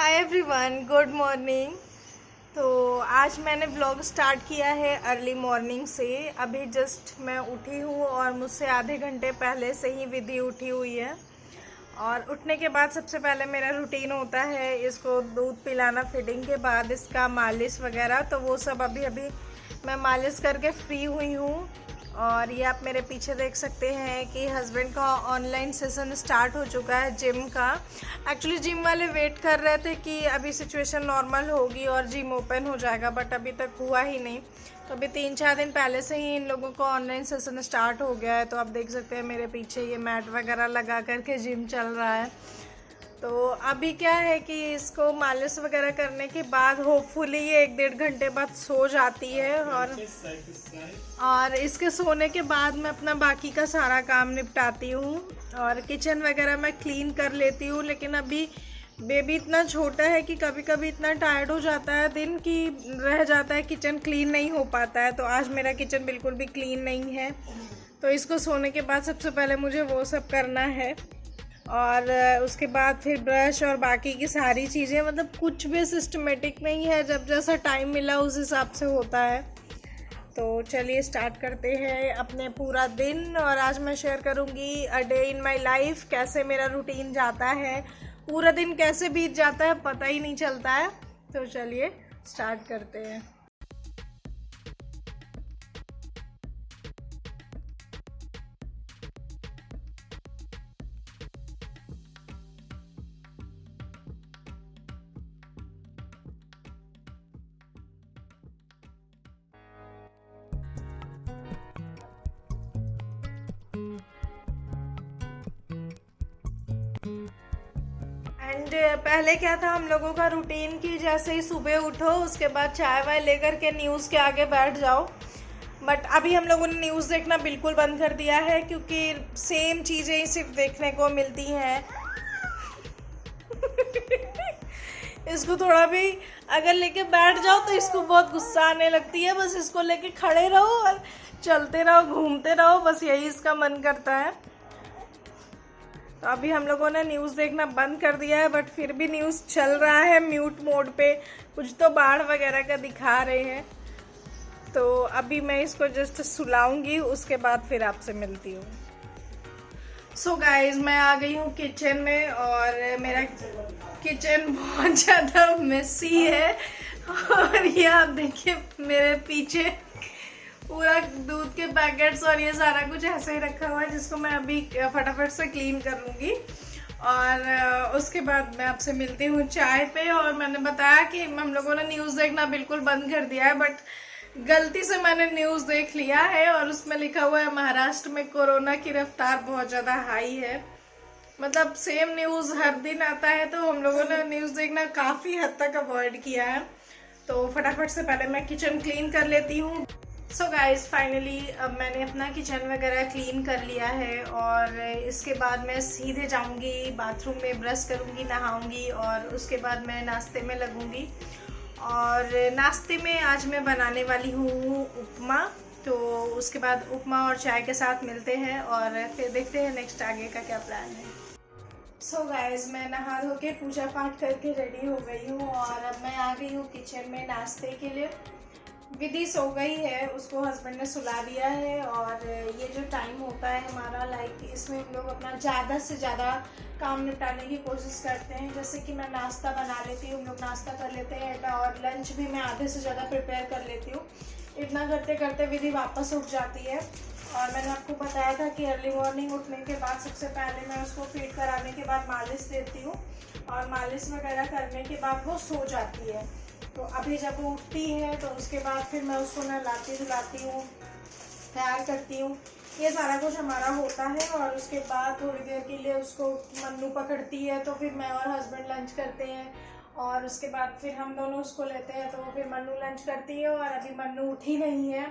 Hi everyone, good morning. तो आज मैंने व्लॉग स्टार्ट किया है अर्ली मॉर्निंग से। अभी जस्ट मैं उठी हूँ और मुझसे आधे घंटे पहले से ही विधि उठी हुई है। और उठने के बाद सबसे पहले मेरा रूटीन होता है इसको दूध पिलाना, फीडिंग के बाद इसका मालिश वगैरह। तो वो सब अभी अभी मैं मालिश करके फ्री हुई हूँ। और ये आप मेरे पीछे देख सकते हैं कि हस्बैंड का ऑनलाइन सेशन स्टार्ट हो चुका है जिम का। एक्चुअली जिम वाले वेट कर रहे थे कि अभी सिचुएशन नॉर्मल होगी और जिम ओपन हो जाएगा, बट अभी तक हुआ ही नहीं। तो अभी 3-4 दिन पहले से ही इन लोगों का ऑनलाइन सेशन स्टार्ट हो गया है। तो आप देख सकते हैं मेरे पीछे ये मैट वगैरह लगा करके जिम चल रहा है। तो अभी क्या है कि इसको मालिश वगैरह करने के बाद होपफुली ये 1-1.5 घंटे बाद सो जाती है। और इसके सोने के बाद मैं अपना बाकी का सारा काम निपटाती हूँ और किचन वगैरह मैं क्लीन कर लेती हूँ। लेकिन अभी बेबी इतना छोटा है कि कभी कभी इतना टायर्ड हो जाता है दिन की रह जाता है, किचन क्लीन नहीं हो पाता है। तो आज मेरा किचन बिल्कुल भी क्लीन नहीं है। तो इसको सोने के बाद सबसे पहले मुझे वो सब करना है और उसके बाद फिर ब्रश और बाकी की सारी चीज़ें, मतलब कुछ भी सिस्टमेटिक नहीं है, जब जैसा टाइम मिला उस हिसाब से होता है। तो चलिए स्टार्ट करते हैं अपने पूरा दिन। और आज मैं शेयर करूँगी a day in my life, कैसे मेरा रूटीन जाता है, पूरा दिन कैसे बीत जाता है पता ही नहीं चलता है। तो चलिए स्टार्ट करते हैं। एंड पहले क्या था हम लोगों का रूटीन कि जैसे ही सुबह उठो उसके बाद चाय वाय लेकर के न्यूज़ के आगे बैठ जाओ। बट अभी हम लोगों ने न्यूज़ देखना बिल्कुल बंद कर दिया है क्योंकि सेम चीज़ें ही सिर्फ देखने को मिलती हैं। इसको थोड़ा भी अगर लेके बैठ जाओ तो इसको बहुत गुस्सा आने लगती है। बस इसको लेके खड़े रहो और चलते रहो, घूमते रहो, बस यही इसका मन करता है। तो अभी हम लोगों ने न्यूज़ देखना बंद कर दिया है, बट फिर भी न्यूज़ चल रहा है म्यूट मोड पे। कुछ तो बाढ़ वगैरह का दिखा रहे हैं। तो अभी मैं इसको जस्ट सुलाऊंगी, उसके बाद फिर आपसे मिलती हूँ। सो गाइज, मैं आ गई हूँ किचन में और मेरा किचन बहुत ज़्यादा मेसी है। और ये आप देखिए मेरे पीछे पूरा दूध के पैकेट्स और ये सारा कुछ ऐसे ही रखा हुआ है, जिसको मैं अभी फटाफट से क्लीन कर लूँगी। और उसके बाद मैं आपसे मिलती हूँ चाय पे। और मैंने बताया कि हम लोगों ने न्यूज़ देखना बिल्कुल बंद कर दिया है, बट गलती से मैंने न्यूज़ देख लिया है और उसमें लिखा हुआ है महाराष्ट्र में कोरोना की रफ्तार बहुत ज़्यादा हाई है। मतलब सेम न्यूज़ हर दिन आता है, तो हम लोगों ने न्यूज़ देखना काफ़ी हद तक अवॉइड किया है। तो फटाफट से पहले मैं किचन क्लीन कर लेती हूँ। सो गाइज, फाइनली अब मैंने अपना किचन वगैरह क्लीन कर लिया है और इसके बाद मैं सीधे जाऊंगी बाथरूम में, ब्रश करूंगी, नहाऊंगी और उसके बाद मैं नाश्ते में लगूंगी। और नाश्ते में आज मैं बनाने वाली हूँ उपमा। तो उसके बाद उपमा और चाय के साथ मिलते हैं और फिर देखते हैं नेक्स्ट आगे का क्या प्लान है। सो गाइज, मैं नहा धो के पूजा पाठ करके रेडी हो गई हूँ और अब मैं आ गई हूँ किचन में नाश्ते के लिए। विधि सो गई है, उसको हस्बैंड ने सुला दिया है। और ये जो टाइम होता है हमारा, लाइक इसमें हम लोग अपना ज़्यादा से ज़्यादा काम निपटाने की कोशिश करते हैं। जैसे कि मैं नाश्ता बना लेती हूँ, हम लोग नाश्ता कर लेते हैं और लंच भी मैं आधे से ज़्यादा प्रिपेयर कर लेती हूँ। इतना करते करते विधि वापस उठ जाती है। और मैंने आपको बताया था कि अर्ली मॉर्निंग उठने के बाद सबसे पहले मैं उसको फीड कराने के बाद मालिश देती हूँ और मालिश वगैरह करने के बाद वो सो जाती है। तो अभी जब वो उठती है तो उसके बाद फिर मैं उसको नहलाती धुलाती हूँ, तैयार करती हूँ, ये सारा कुछ हमारा होता है। और उसके बाद थोड़ी देर के लिए उसको मन्नू पकड़ती है, तो फिर मैं और हस्बैंड लंच करते हैं। और उसके बाद फिर हम दोनों उसको लेते हैं, तो फिर मन्नू लंच करती है। और अभी मन्नू उठी नहीं है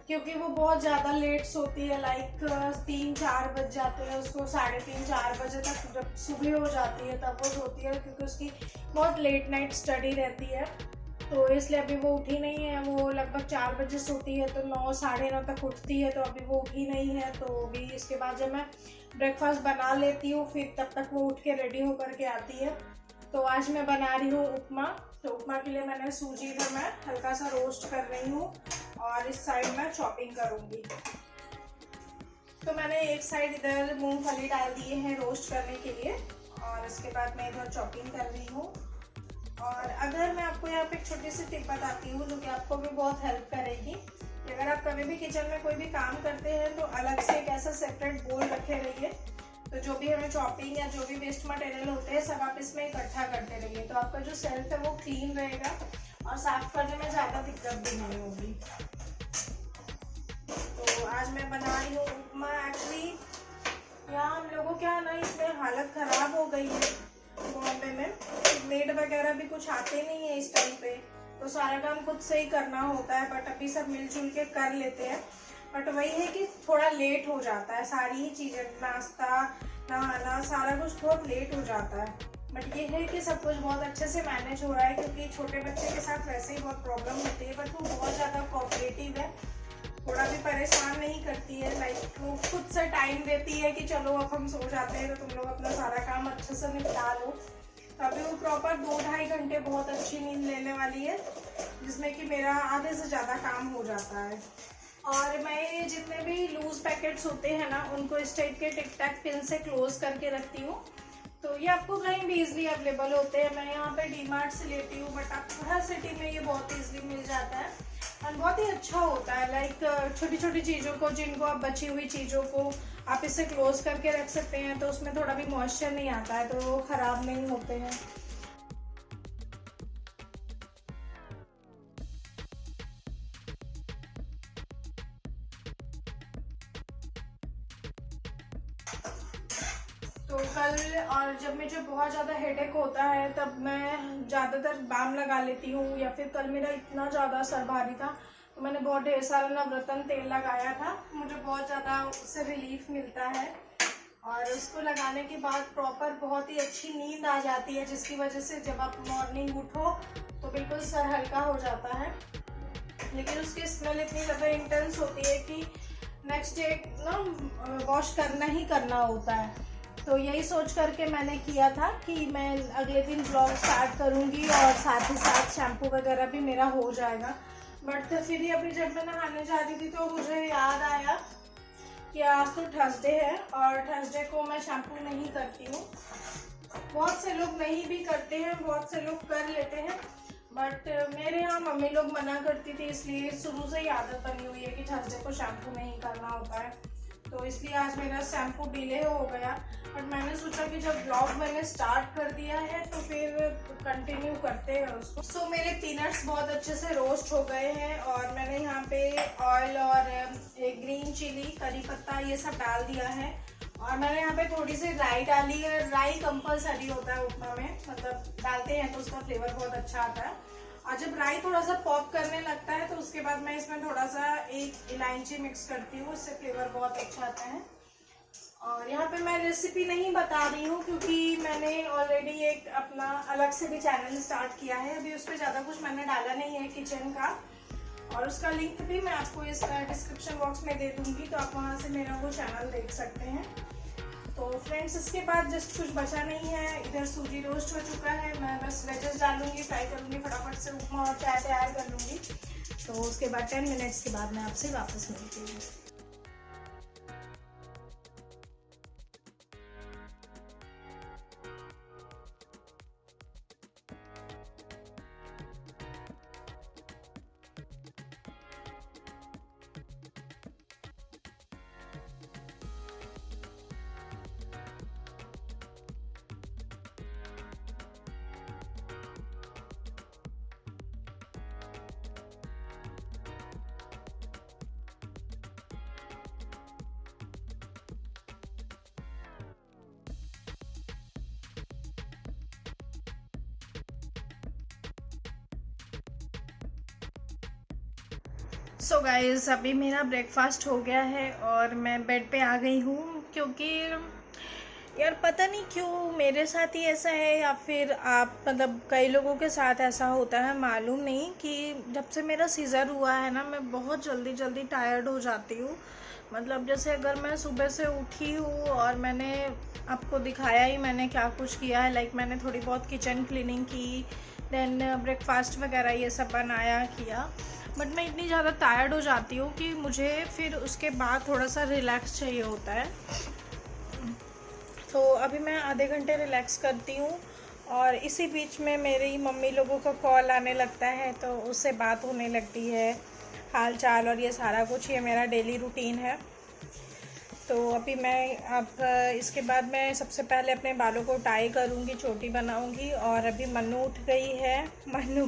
क्योंकि वो बहुत ज़्यादा लेट सोती है, लाइक 3-4 बज जाते हैं उसको, 3:30-4 बजे तक जब सुबह हो जाती है तब वो सोती है, क्योंकि उसकी बहुत लेट नाइट स्टडी रहती है। तो इसलिए अभी वो उठी नहीं है। वो लगभग 4 बजे सोती है तो 9 साढ़े 9 तक उठती है, तो अभी वो उठी नहीं है। तो अभी इसके बाद जब मैं ब्रेकफास्ट बना लेती हूँ फिर तब तक वो उठ के रेडी होकर के आती है। तो आज मैं बना रही हूँ उपमा। तो उपमा के लिए मैंने सूजी इधर मैं हल्का सा रोस्ट कर रही हूँ और इस साइड मैं चॉपिंग करूँगी। तो मैंने एक साइड इधर मूंगफली डाल दिए हैं रोस्ट करने के लिए और इसके बाद मैं इधर चॉपिंग कर रही हूँ। और अगर मैं आपको यहाँ पे एक छोटी सी टिप बताती हूँ जो कि आपको भी बहुत हेल्प करेगी कि अगर आप कभी भी किचन में कोई भी काम करते हैं तो अलग से एक ऐसा सेपरेट बोल रखे रहिए। तो जो भी हमें चॉपिंग या जो भी वेस्ट मटेरियल होते हैं सब आप इसमें इकट्ठा करते रहिए, तो आपका जो सेल्फ है वो क्लीन रहेगा और साफ करने में ज़्यादा दिक्कत भी नहीं होगी। तो आज मैं बना रही हूँ उपमा। एक्चुअली यहाँ हम लोगों के यहाँ ना इसमें हालत ख़राब हो गई है बॉम्बे में, मेड वगैरह भी कुछ आते नहीं है इस टाइम पे, तो सारा काम खुद से ही करना होता है। बट अभी सब मिलजुल के कर लेते हैं। बट वही है कि थोड़ा लेट हो जाता है, सारी ही चीज़ें नाश्ता नहाना सारा कुछ बहुत लेट हो जाता है। बट ये है कि सब कुछ बहुत अच्छे से मैनेज हो रहा है क्योंकि छोटे बच्चे के साथ वैसे ही बहुत प्रॉब्लम होती है। बट वो बहुत ज़्यादा कोऑपरेटिव है, थोड़ा भी परेशान नहीं करती है। लाइक वो खुद से टाइम देती है कि चलो अब हम सो जाते हैं तो तुम लोग अपना सारा काम अच्छे से निपटा लो। तो अभी वो प्रॉपर 2-2.5 घंटे बहुत अच्छी नींद लेने वाली है जिसमें कि मेरा आधे से ज़्यादा काम हो जाता है। और मैं ये जितने भी लूज पैकेट्स होते हैं ना उनको इस टाइप के टिक टैक पिन से क्लोज करके रखती हूँ। तो ये आपको कहीं भी इजीली अवेलेबल होते हैं। मैं यहाँ पे डीमार्ट से लेती हूँ बट आपको हर सिटी में ये बहुत इजीली मिल जाता है और बहुत ही अच्छा होता है। लाइक छोटी छोटी चीज़ों को जिनको आप बची हुई चीज़ों को आप इससे क्लोज करके रख सकते हैं तो उसमें थोड़ा भी मॉइस्चर नहीं आता है तो वो ख़राब नहीं होते हैं। तो कल और जब मुझे बहुत ज़्यादा हेडेक होता है तब मैं ज़्यादातर बाम लगा लेती हूँ, या फिर कल मेरा इतना ज़्यादा सर भारी था तो मैंने बहुत ढेर सारा नवरत्न तेल लगाया था। मुझे बहुत ज़्यादा उससे रिलीफ मिलता है और उसको लगाने के बाद प्रॉपर बहुत ही अच्छी नींद आ जाती है जिसकी वजह से जब आप मॉर्निंग उठो तो बिल्कुल सर हल्का हो जाता है। लेकिन उसकी स्मेल इतनी ज़्यादा इंटेंस होती है कि नेक्स्ट डे ना वॉश करना ही करना होता है। तो यही सोच करके मैंने किया था कि मैं अगले दिन ब्लॉग स्टार्ट करूँगी और साथ ही साथ शैम्पू वगैरह भी मेरा हो जाएगा। बट फिर ही अभी जब मैं नहाने जा रही थी तो मुझे याद आया कि आज तो थर्सडे है और थर्सडे को मैं शैम्पू नहीं करती हूँ। बहुत से लोग नहीं भी करते हैं, बहुत से लोग कर लेते हैं, बट मेरे यहाँ मम्मी लोग मना करती थी इसलिए शुरू से ही आदत बनी हुई है कि थर्सडे को शैम्पू नहीं करना होता है। तो इसलिए आज मेरा शैम्पू डिले हो गया। बट मैंने सोचा कि जब ब्लॉग मैंने स्टार्ट कर दिया है तो फिर कंटिन्यू करते हैं उसको। सो मेरे पीनट्स बहुत अच्छे से रोस्ट हो गए हैं और मैंने यहाँ पे ऑयल और ग्रीन चिली करी पत्ता ये सब डाल दिया है और मैंने यहाँ पे थोड़ी सी राई डाली है। राई कंपलसरी होता है उपमा में, मतलब डालते हैं तो उसका फ्लेवर बहुत अच्छा आता है। और जब राई थोड़ा सा पॉप करने लगता है तो उसके बाद मैं इसमें थोड़ा सा एक इलायची मिक्स करती हूँ, इससे फ्लेवर बहुत अच्छा आता है। और यहाँ पे मैं रेसिपी नहीं बता रही हूँ क्योंकि मैंने ऑलरेडी एक अपना अलग से भी चैनल स्टार्ट किया है। अभी उस पर ज़्यादा कुछ मैंने डाला नहीं है किचन का और उसका लिंक भी मैं आपको इस डिस्क्रिप्शन बॉक्स में दे दूँगी तो आप वहाँ से मेरा वो चैनल देख सकते हैं। तो फ्रेंड्स इसके बाद जस्ट कुछ बचा नहीं है, इधर सूजी रोस्ट हो चुका है। मैं बस वेजेस डालूंगी, फ्राई करूँगी, फटाफट से उपमा और चाय तैयार कर लूँगी। तो उसके बाद 10 मिनट्स के बाद मैं आपसे वापस मिलती हूँ। सो गाइस अभी मेरा ब्रेकफास्ट हो गया है और मैं बेड पे आ गई हूँ क्योंकि यार पता नहीं क्यों मेरे साथ ही ऐसा है या फिर आप मतलब कई लोगों के साथ ऐसा होता है, मालूम नहीं कि जब से मेरा सीज़र हुआ है ना मैं बहुत जल्दी टायर्ड हो जाती हूँ। मतलब जैसे अगर मैं सुबह से उठी हूँ और मैंने आपको दिखाया ही मैंने क्या कुछ किया है, लाइक मैंने थोड़ी बहुत किचन क्लीनिंग की, देन ब्रेकफास्ट वगैरह ये सब बनाया किया, बट मैं इतनी ज़्यादा टायर्ड हो जाती हूँ कि मुझे फिर उसके बाद थोड़ा सा रिलैक्स चाहिए होता है। तो अभी मैं आधे घंटे रिलैक्स करती हूँ और इसी बीच में मेरी मम्मी लोगों का कॉल आने लगता है, तो उससे बात होने लगती है, हाल चाल और ये सारा कुछ, ये मेरा डेली रूटीन है। तो अभी मैं अब इसके बाद मैं सबसे पहले अपने बालों को टाई करूँगी, चोटी बनाऊँगी। और अभी मन्नू उठ गई है, मन्नू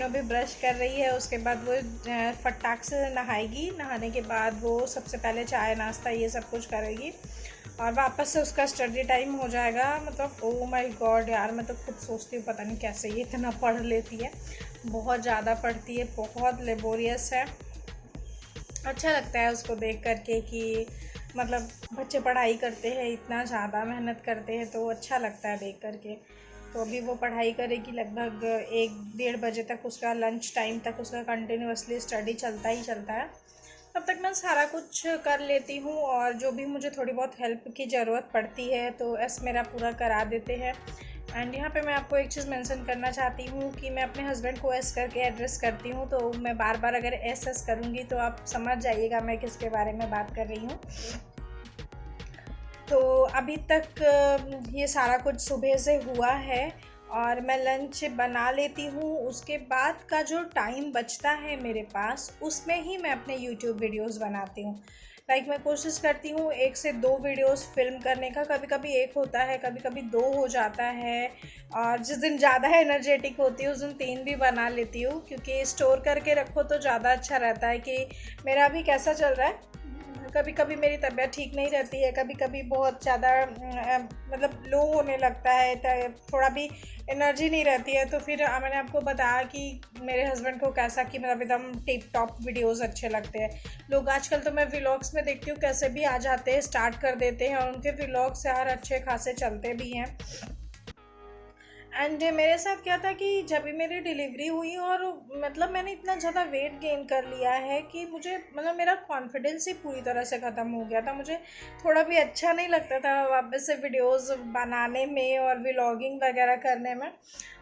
अभी ब्रश कर रही है, उसके बाद वो फटाक से नहाएगी, नहाने के बाद वो सबसे पहले चाय नाश्ता ये सब कुछ करेगी और वापस से उसका स्टडी टाइम हो जाएगा। मतलब ओ माय गॉड यार, मैं तो खुद सोचती हूँ पता नहीं कैसे ये इतना पढ़ लेती है, बहुत ज़्यादा पढ़ती है, बहुत लेबोरियस है। अच्छा लगता है उसको देख करके कि मतलब बच्चे पढ़ाई करते हैं, इतना ज़्यादा मेहनत करते हैं, तो अच्छा लगता है देख करके। तो अभी वो पढ़ाई करेगी लगभग 1-1:30 बजे तक, उसका लंच टाइम तक उसका कंटिन्यूअसली स्टडी चलता ही चलता है। तब तक मैं सारा कुछ कर लेती हूँ और जो भी मुझे थोड़ी बहुत हेल्प की ज़रूरत पड़ती है तो मेरा पूरा करा देते हैं। एंड यहाँ पे मैं आपको एक चीज़ मेंशन करना चाहती हूँ कि मैं अपने हस्बैंड को एस करके एड्रेस करती हूँ, तो मैं बार बार अगर एस करूँगी तो आप समझ जाइएगा मैं किसके बारे में बात कर रही हूँ। तो अभी तक ये सारा कुछ सुबह से हुआ है और मैं लंच बना लेती हूँ। उसके बाद का जो टाइम बचता है मेरे पास, उसमें ही मैं अपने यूट्यूब वीडियोस बनाती हूँ। लाइक मैं कोशिश करती हूँ 1 से 2 वीडियोस फिल्म करने का, कभी कभी 1 होता है, कभी कभी 2 हो जाता है, और जिस दिन ज़्यादा एनर्जेटिक होती है उस दिन 3 भी बना लेती हूँ, क्योंकि स्टोर करके रखो तो ज़्यादा अच्छा रहता है। कि मेरा अभी कैसा चल रहा है, कभी कभी मेरी तबीयत ठीक नहीं रहती है, कभी कभी बहुत ज़्यादा मतलब लो होने लगता है, थोड़ा भी एनर्जी नहीं रहती है, तो फिर मैंने आपको बताया कि मेरे हस्बैंड को कैसा कि मतलब एकदम टिप टॉप वीडियोस अच्छे लगते हैं। लोग आजकल तो मैं व्लॉग्स में देखती हूँ कैसे भी आ जाते हैं, स्टार्ट कर देते हैं और उनके व्लॉग्स यार अच्छे खासे चलते भी हैं। एंड मेरे साथ क्या था कि जब भी मेरी डिलीवरी हुई और मतलब मैंने इतना ज़्यादा वेट गेन कर लिया है कि मुझे मतलब मेरा कॉन्फिडेंस ही पूरी तरह से ख़त्म हो गया था। मुझे थोड़ा भी अच्छा नहीं लगता था वापस से वीडियोस बनाने में और व्लॉगिंग वगैरह करने में।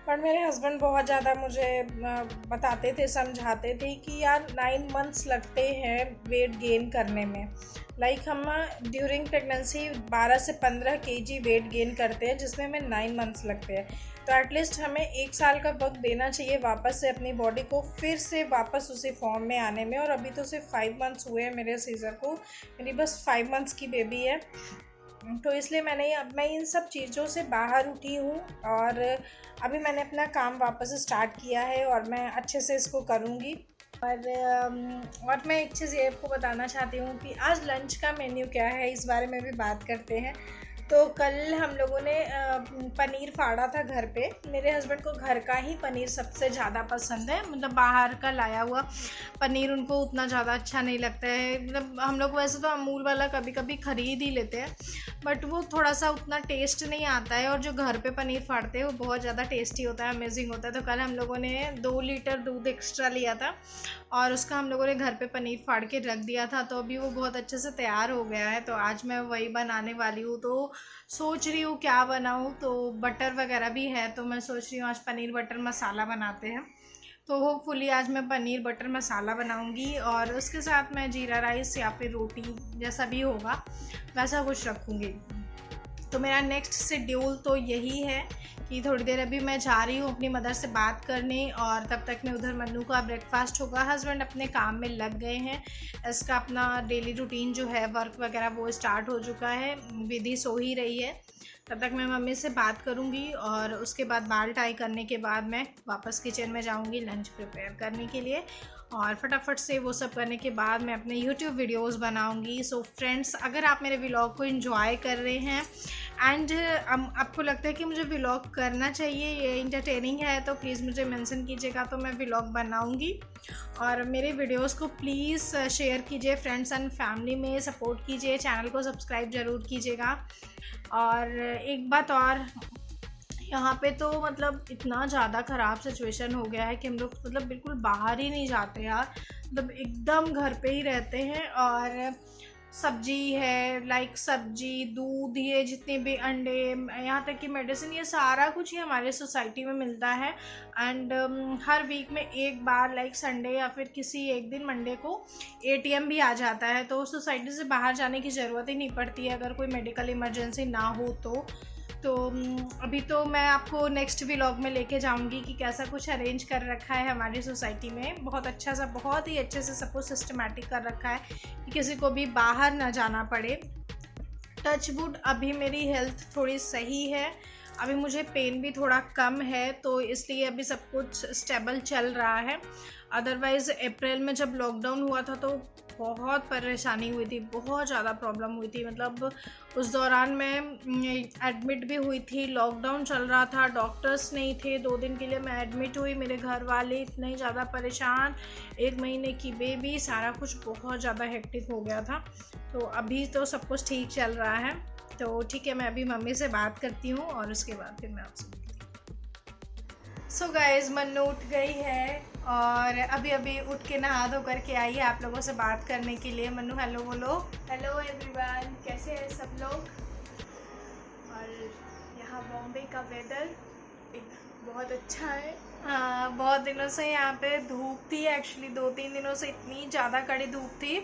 पर मेरे हस्बैंड बहुत ज़्यादा मुझे बताते थे, समझाते थे कि यार 9 मंथ्स लगते हैं वेट गेन करने में। लाइक हम ड्यूरिंग प्रेगनेंसी 12 से 15 kg वेट गेन करते हैं, जिसमें हमें 9 मंथ्स लगते हैं। तो एटलीस्ट हमें 1 साल का वक्त देना चाहिए वापस से अपनी बॉडी को फिर से वापस उसी फॉर्म में आने में। और अभी तो सिर्फ 5 मंथ्स हुए हैं मेरे सीज़र को, मेरी बस 5 मंथ्स की बेबी है। तो इसलिए मैं इन सब चीज़ों से बाहर उठी हूँ और अभी मैंने अपना काम वापस स्टार्ट किया है और मैं अच्छे से इसको करूँगी। और मैं एक चीज़ ये आपको बताना चाहती हूँ कि आज लंच का मेन्यू क्या है, इस बारे में भी बात करते हैं। तो कल हम लोगों ने पनीर फाड़ा था घर पे। मेरे हस्बैंड को घर का ही पनीर सबसे ज़्यादा पसंद है, मतलब बाहर का लाया हुआ पनीर उनको उतना ज़्यादा अच्छा नहीं लगता है। मतलब हम लोग वैसे तो अमूल वाला कभी कभी ख़रीद ही लेते हैं, बट वो थोड़ा सा उतना टेस्ट नहीं आता है, और जो घर पे पनीर फाड़ते हैं वो बहुत ज़्यादा टेस्टी होता है, अमेजिंग होता है। तो कल हम लोगों ने 2 लीटर दूध एक्स्ट्रा लिया था और उसका हम लोगों ने घर पे पनीर फाड़ के रख दिया था, तो अभी वो बहुत अच्छे से तैयार हो गया है। तो आज मैं वही बनाने वाली हूँ। तो सोच रही हूँ क्या बनाऊँ, तो बटर वगैरह भी है, तो मैं सोच रही हूँ आज पनीर बटर मसाला बनाते हैं। तो होपफुली आज मैं पनीर बटर मसाला बनाऊंगी और उसके साथ मैं जीरा राइस या फिर रोटी जैसा भी होगा वैसा कुछ रखूँगी। तो मेरा नेक्स्ट शेड्यूल तो यही है कि थोड़ी देर अभी मैं जा रही हूँ अपनी मदर से बात करने, और तब तक में उधर मन्नू का ब्रेकफास्ट होगा। हस्बैंड अपने काम में लग गए हैं, इसका अपना डेली रूटीन जो है वर्क वगैरह वो स्टार्ट हो चुका है, विधि सो ही रही है। तब तक मैं मम्मी से बात करूँगी और उसके बाद बाल टाई करने के बाद मैं वापस किचन में जाऊँगी लंच प्रिपेयर करने के लिए, और फटाफट से वो सब करने के बाद मैं अपने यूट्यूब वीडियोस बनाऊँगी। सो फ्रेंड्स, अगर आप मेरे व्लॉग को एंजॉय कर रहे हैं एंड आपको लगता है कि मुझे व्लॉग करना चाहिए, ये इंटरटेनिंग है, तो प्लीज़ मुझे मेंशन कीजिएगा, तो मैं व्लॉग बनाऊँगी। और मेरे वीडियोस को प्लीज़ शेयर कीजिए फ्रेंड्स एंड फैमिली में, सपोर्ट कीजिए, चैनल को सब्सक्राइब ज़रूर कीजिएगा। और एक बात और, यहाँ पे तो मतलब इतना ज़्यादा ख़राब सिचुएशन हो गया है कि हम लोग मतलब बिल्कुल बाहर ही नहीं जाते यार। मतलब एकदम घर पे ही रहते हैं। और सब्जी है, लाइक सब्जी, दूध, ये जितने भी अंडे, यहाँ तक कि मेडिसिन, ये सारा कुछ ही हमारे सोसाइटी में मिलता है। एंड हर वीक में एक बार, लाइक संडे या फिर किसी एक दिन मंडे को एटीएम भी आ जाता है, तो सोसाइटी से बाहर जाने की ज़रूरत ही नहीं पड़ती है अगर कोई मेडिकल इमरजेंसी ना हो तो अभी तो मैं आपको नेक्स्ट व्लॉग में लेके जाऊंगी कि कैसा कुछ अरेंज कर रखा है हमारी सोसाइटी में। बहुत अच्छा सा, बहुत ही अच्छे से सब कुछ सिस्टमेटिक कर रखा है कि किसी को भी बाहर ना जाना पड़े। टच वुड, अभी मेरी हेल्थ थोड़ी सही है, अभी मुझे पेन भी थोड़ा कम है, तो इसलिए अभी सब कुछ स्टेबल चल रहा है। अदरवाइज़ अप्रैल में जब लॉकडाउन हुआ था तो बहुत परेशानी हुई थी, बहुत ज़्यादा प्रॉब्लम हुई थी। मतलब उस दौरान मैं एडमिट भी हुई थी, लॉकडाउन चल रहा था, डॉक्टर्स नहीं थे, 2 दिन के लिए मैं एडमिट हुई। मेरे घर वाले इतने ज़्यादा परेशान, 1 महीने की बेबी, सारा कुछ बहुत ज़्यादा हेक्टिक हो गया था। तो अभी तो सब कुछ ठीक चल रहा है। तो ठीक है, मैं अभी मम्मी से बात करती हूँ और उसके बाद फिर मैं आपसे मिलती हूँ। सो गाइज, मन्नू उठ गई है और अभी अभी उठ के नहा धो करके आई है आप लोगों से बात करने के लिए। मन्नू हेलो बोलो। हेलो एवरीवन, कैसे हैं सब लोग। और यहाँ बॉम्बे का वेदर एक बहुत अच्छा है। हाँ, बहुत दिनों से यहाँ पे धूप थी, एक्चुअली 2-3 दिनों से इतनी ज़्यादा कड़ी धूप थी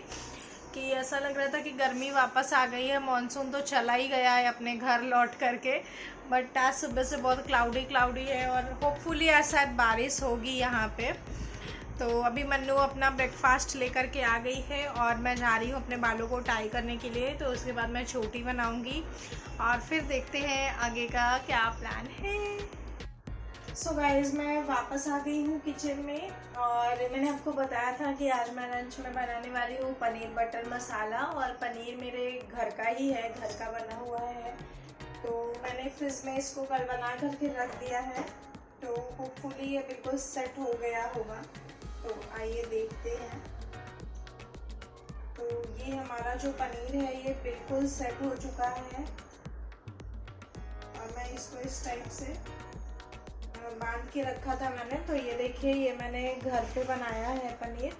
कि ऐसा लग रहा था कि गर्मी वापस आ गई है। मॉनसून तो चला ही गया है अपने घर लौट करके, बट आज सुबह से बहुत क्लाउडी है और होपफुली आज शायद बारिश होगी यहाँ पे। तो अभी मन्नू अपना ब्रेकफास्ट लेकर के आ गई है और मैं जा रही हूँ अपने बालों को टाई करने के लिए। तो उसके बाद मैं छोटी बनाऊँगी और फिर देखते हैं आगे का क्या प्लान है। सो गाइज, मैं वापस आ गई हूँ किचन में और मैंने आपको बताया था कि आज मैं लंच में बनाने वाली हूँ पनीर बटर मसाला। और पनीर मेरे घर का ही है, घर का बना हुआ है, तो मैंने फ्रिज में इसको कल बना करके रख दिया है। तो होपफुली ये बिल्कुल सेट हो गया होगा, तो आइए देखते हैं। तो ये हमारा जो पनीर है ये बिल्कुल सेट हो चुका है और मैं इसको इस टाइप से बांध के रखा था मैंने। तो ये देखिए, ये मैंने घर पे बनाया है पनीर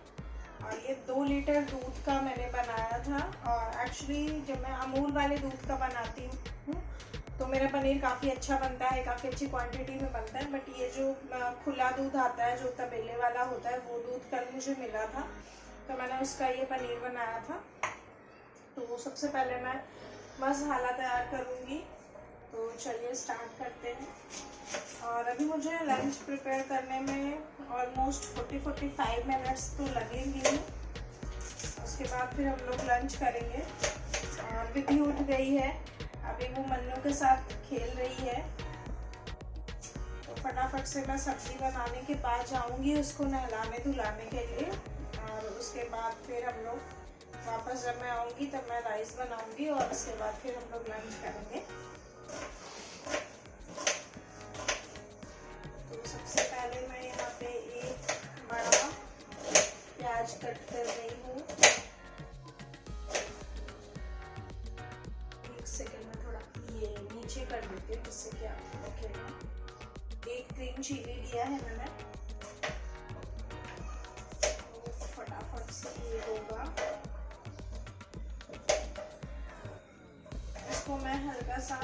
और ये 2 लीटर दूध का मैंने बनाया था। और एक्चुअली जब मैं अमूल वाले दूध का बनाती हूँ तो मेरा पनीर काफ़ी अच्छा बनता है, काफ़ी अच्छी क्वांटिटी में बनता है। बट ये जो खुला दूध आता है, जो तबेले वाला होता है, वो दूध कल मुझे मिला था, तो मैंने उसका ये पनीर बनाया था। तो सबसे पहले मैं मसाला तैयार करूँगी, तो चलिए स्टार्ट करते हैं। और अभी मुझे लंच प्रिपेयर करने में ऑलमोस्ट 40-45 मिनट्स तो लगेंगे ही। उसके बाद फिर हम लोग लंच करेंगे। और विधि उठ गई है, अभी वो मन्नू के साथ खेल रही है, तो फटाफट से मैं सब्जी बनाने के बाद जाऊंगी उसको नहलाने धुलाने के लिए। और उसके बाद फिर हम लोग वापस, जब मैं आऊँगी तब मैं राइस बनाऊंगी और उसके बाद फिर हम लोग लंच करेंगे। तो सबसे पहले मैं यहाँ पे एक बड़ा प्याज कट कर रही हूँ। एक सेकंड में थोड़ा ये नीचे कर देती हूँ, इससे क्या रखेगा। एक ग्रीन चिली लिया है मैंने, तो फटाफट से ये होगा। इसको मैं हल्का सा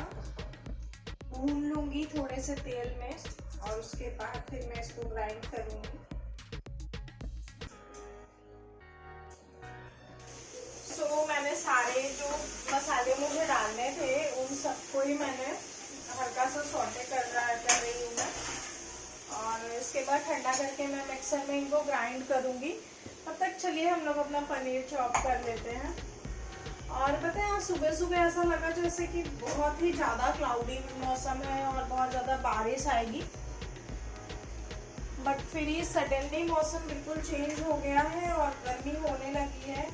भून लूंगी थोड़े से तेल में और उसके बाद फिर मैं इसको ग्राइंड करूंगी। सो मैंने सारे जो मसाले मुझे डालने थे उन सबको ही मैंने हल्का सा सौटे कर रही हूँ मैं। और इसके बाद ठंडा करके मैं मिक्सर में इनको ग्राइंड करूंगी। तब तक चलिए हम लोग अपना पनीर चॉप कर लेते हैं। और पता है, आज सुबह सुबह ऐसा लगा जैसे कि बहुत ही ज़्यादा क्लाउडी मौसम है और बहुत ज़्यादा बारिश आएगी, बट फिर ये सडनली मौसम बिल्कुल चेंज हो गया है और गर्मी होने लगी है।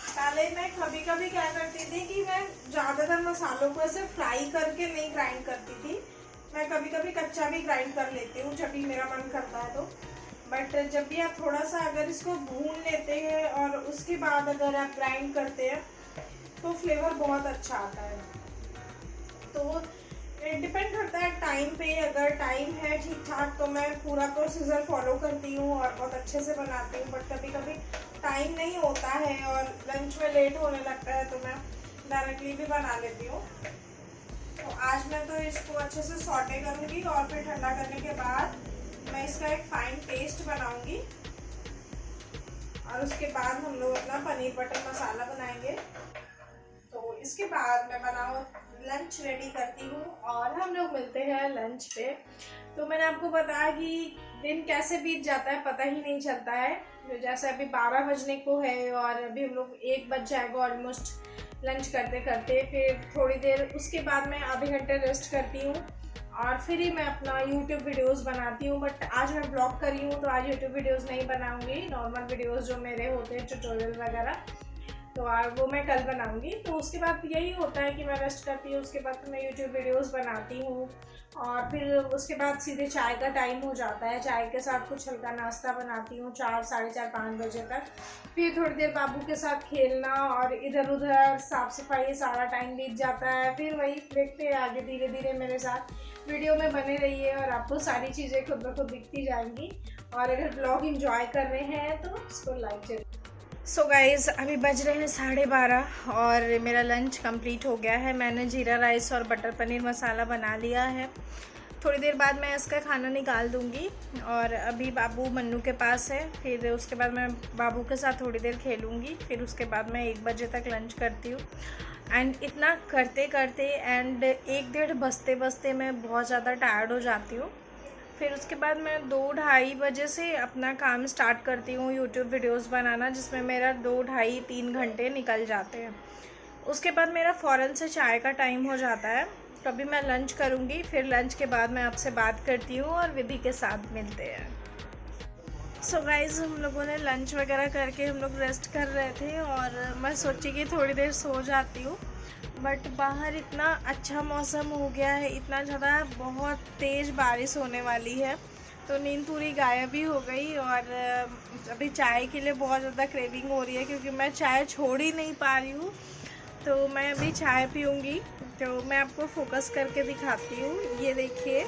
पहले मैं कभी कभी क्या करती थी कि मैं ज़्यादातर मसालों को ऐसे फ्राई करके नहीं ग्राइंड करती थी, मैं कभी कभी कच्चा भी ग्राइंड कर लेती हूँ जब भी मेरा मन करता है तो। बट जब भी आप थोड़ा सा अगर इसको भून लेते हैं और उसके बाद अगर आप ग्राइंड करते हैं तो फ्लेवर बहुत अच्छा आता है। तो डिपेंड करता है टाइम टाइम पे अगर टाइम है ठीक ठाक तो मैं पूरा प्रोसीजर फॉलो करती हूँ और बहुत अच्छे से बनाती हूँ, बट कभी कभी टाइम नहीं होता है और लंच में लेट होने लगता है तो मैं डायरेक्टली भी बना लेती हूँ। तो आज मैं तो इसको अच्छे से सॉटे करूँगी और फिर ठंडा करने के बाद मैं इसका एक फाइन पेस्ट बनाऊँगी और उसके बाद हम लोग अपना पनीर बटर मसाला बनाएंगे। तो इसके बाद मैं बनाऊँ लंच रेडी करती हूँ और हम लोग मिलते हैं लंच पे। तो मैंने आपको बताया कि दिन कैसे बीत जाता है पता ही नहीं चलता है। जैसे अभी 12 बजने को है और अभी हम लोग 1 बज जाएगा ऑलमोस्ट लंच करते करते। फिर थोड़ी देर उसके बाद मैं आधे घंटे रेस्ट करती हूँ और फिर ही मैं अपना यूट्यूब वीडियोस बनाती हूँ। बट आज मैं ब्लॉग कर रही हूँ तो आज यूट्यूब वीडियोस नहीं बनाऊँगी, नॉर्मल वीडियोस जो मेरे होते हैं ट्यूटोरियल वगैरह तो वो मैं कल बनाऊंगी। तो उसके बाद यही होता है कि मैं रेस्ट करती हूँ, उसके बाद मैं यूट्यूब वीडियोस बनाती हूँ और फिर उसके बाद सीधे चाय का टाइम हो जाता है। चाय के साथ कुछ हल्का नाश्ता बनाती हूँ 4, साढ़े 4, 5 बजे तक। फिर थोड़ी देर बाबू के साथ खेलना और इधर उधर साफ़ सफाई सारा टाइम बीत जाता है। फिर वही देखते हैं आगे, धीरे धीरे मेरे साथ वीडियो में बने रहिए और आपको सारी चीज़ें खुद ब खुद दिखती जाएंगी। और अगर ब्लॉग इंजॉय कर रहे हैं तो इसको लाइक जरूर। सो गाइज़ अभी बज रहे हैं 12:30 और मेरा लंच कंप्लीट हो गया है। मैंने जीरा राइस और बटर पनीर मसाला बना लिया है। थोड़ी देर बाद मैं इसका खाना निकाल दूंगी और अभी बाबू मन्नू के पास है। फिर उसके बाद मैं बाबू के साथ थोड़ी देर खेलूंगी। फिर उसके बाद मैं 1 बजे तक लंच करती हूँ एंड इतना करते करते एंड 1-1:30 बजते बजते मैं बहुत ज़्यादा टायर्ड हो जाती हूँ। फिर उसके बाद मैं 2-2:30 बजे से अपना काम स्टार्ट करती हूँ यूट्यूब वीडियोस बनाना, जिसमें मेरा 2-2.5-3 घंटे निकल जाते हैं। उसके बाद मेरा फ़ौरन से चाय का टाइम हो जाता है, तभी मैं लंच करूँगी। फिर लंच के बाद मैं आपसे बात करती हूँ और विधि के साथ मिलते हैं। सो गाइज़ हम लोगों ने लंच वगैरह करके हम लोग रेस्ट कर रहे थे और मैं सोची कि थोड़ी देर सो जाती हूँ, बट बाहर इतना अच्छा मौसम हो गया है, इतना ज़्यादा बहुत तेज़ बारिश होने वाली है तो नींद पूरी गायब ही हो गई। और अभी चाय के लिए बहुत ज़्यादा क्रेविंग हो रही है क्योंकि मैं चाय छोड़ ही नहीं पा रही हूँ। तो मैं अभी चाय पीऊँगी। तो मैं आपको फोकस करके दिखाती हूँ, ये देखिए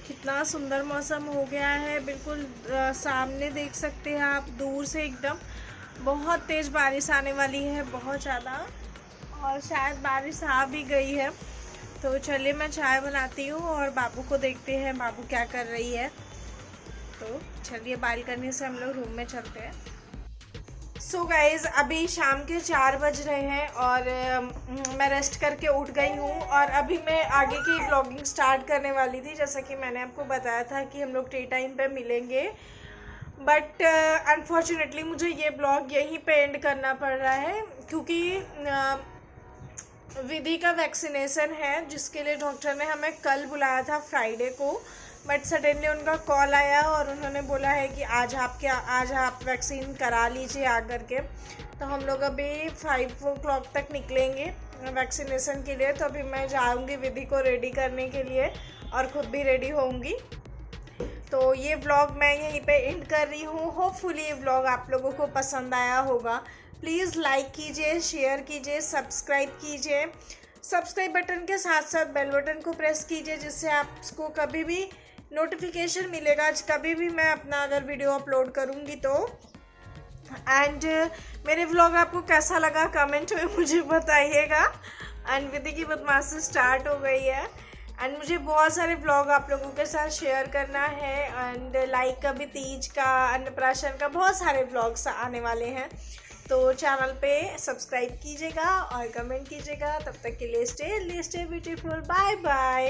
कितना सुंदर मौसम हो गया है। बिल्कुल सामने देख सकते हैं आप दूर से एकदम बहुत तेज़ बारिश आने वाली है, बहुत ज़्यादा, और शायद बारिश आ भी गई है। तो चलिए मैं चाय बनाती हूँ और बाबू को देखते हैं बाबू क्या कर रही है। तो चलिए बालकनी से हम लोग रूम में चलते हैं। सो गाइज़ अभी शाम के 4 बज रहे हैं और मैं रेस्ट करके उठ गई हूँ और अभी मैं आगे की ब्लॉगिंग स्टार्ट करने वाली थी। जैसा कि मैंने आपको बताया था कि हम लोग टी टाइम पे मिलेंगे, बट अनफॉर्चुनेटली मुझे ये ब्लॉग यहीं पे एंड करना पड़ रहा है क्योंकि विधि का वैक्सीनेशन है जिसके लिए डॉक्टर ने हमें कल बुलाया था फ्राइडे को, बट सडनली उनका कॉल आया और उन्होंने बोला है कि आज आप वैक्सीन करा लीजिए आकर के। तो हम लोग अभी 5 o'clock तक निकलेंगे वैक्सीनेशन के लिए। तो अभी मैं जाऊंगी विधि को रेडी करने के लिए और ख़ुद भी रेडी होंगी। तो ये व्लॉग मैं यहीं पे एंड कर रही हूँ। होपफुली ये व्लॉग आप लोगों को पसंद आया होगा। प्लीज़ लाइक कीजिए, शेयर कीजिए, सब्सक्राइब कीजिए। सब्सक्राइब बटन के साथ साथ बेल बटन को प्रेस कीजिए जिससे आपको कभी भी नोटिफिकेशन मिलेगा कभी भी मैं अपना अगर वीडियो अपलोड करूँगी तो। एंड मेरे व्लॉग आपको कैसा लगा कमेंट में मुझे बताइएगा। एंड विधि की बदमाशी स्टार्ट हो गई है एंड मुझे बहुत सारे व्लॉग आप लोगों के साथ शेयर करना है। एंड लाइक का भी, तीज का, अन्नप्राशन का, बहुत सारे व्लॉग्स आने वाले हैं। तो चैनल पे सब्सक्राइब कीजिएगा और कमेंट कीजिएगा। तब तक के लिए स्टे ब्यूटीफुल। Bye bye.